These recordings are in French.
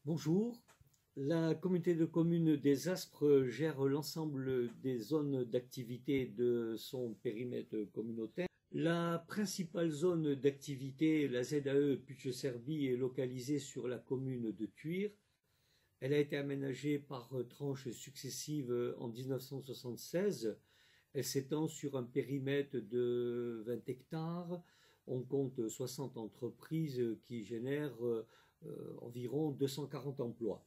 Bonjour, la communauté de communes des Aspres gère l'ensemble des zones d'activité de son périmètre communautaire. La principale zone d'activité, la ZAE Puche-Serbie, est localisée sur la commune de Thuir. Elle a été aménagée par tranches successives en 1976. Elle s'étend sur un périmètre de 20 hectares. On compte 60 entreprises qui génèrent environ 240 emplois.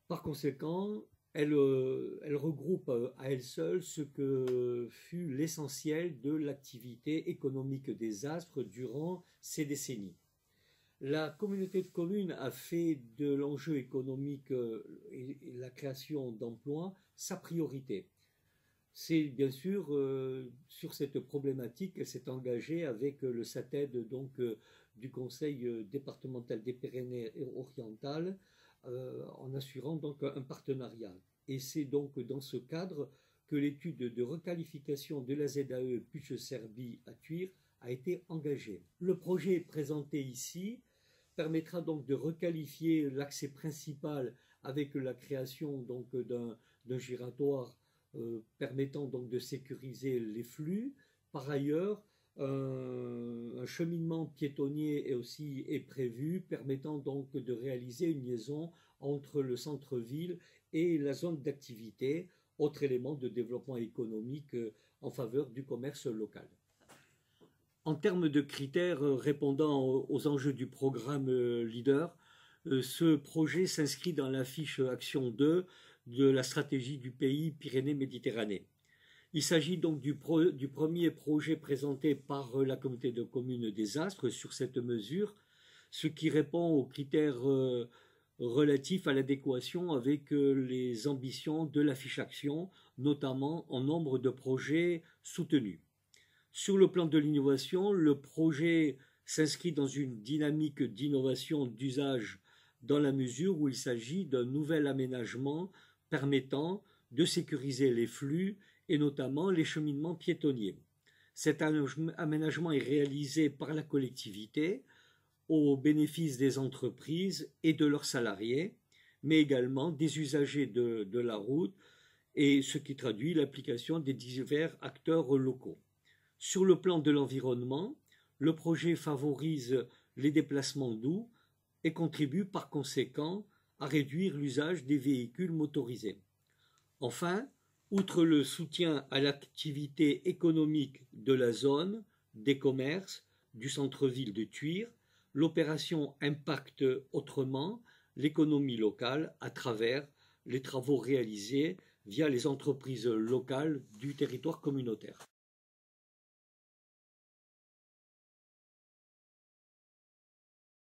Par conséquent, elle regroupe à elle seule ce que fut l'essentiel de l'activité économique des Aspres durant ces décennies. La communauté de communes a fait de l'enjeu économique et la création d'emplois sa priorité. C'est bien sûr sur cette problématique qu'elle s'est engagée avec le SATED du Conseil départemental des Pyrénées-Orientales en assurant donc un partenariat. Et c'est donc dans ce cadre que l'étude de requalification de la ZAE Puche-Serbie à Thuir a été engagée. Le projet présenté ici permettra donc de requalifier l'accès principal avec la création d'un giratoire permettant donc de sécuriser les flux. Par ailleurs, un cheminement piétonnier est prévu, permettant donc de réaliser une liaison entre le centre-ville et la zone d'activité, autre élément de développement économique en faveur du commerce local. En termes de critères répondant aux enjeux du programme LEADER, ce projet s'inscrit dans la fiche Action 2 de la stratégie du pays Pyrénées-Méditerranée. Il s'agit donc du premier projet présenté par la communauté de communes des Aspres sur cette mesure, ce qui répond aux critères relatifs à l'adéquation avec les ambitions de la fiche Action, notamment en nombre de projets soutenus. Sur le plan de l'innovation, le projet s'inscrit dans une dynamique d'innovation d'usage dans la mesure où il s'agit d'un nouvel aménagement permettant de sécuriser les flux et notamment les cheminements piétonniers. Cet aménagement est réalisé par la collectivité au bénéfice des entreprises et de leurs salariés, mais également des usagers de la route, et ce qui traduit l'application des divers acteurs locaux. Sur le plan de l'environnement, le projet favorise les déplacements doux et contribue par conséquent à réduire l'usage des véhicules motorisés. Enfin, outre le soutien à l'activité économique de la zone, des commerces, du centre-ville de Thuir, l'opération impacte autrement l'économie locale à travers les travaux réalisés via les entreprises locales du territoire communautaire.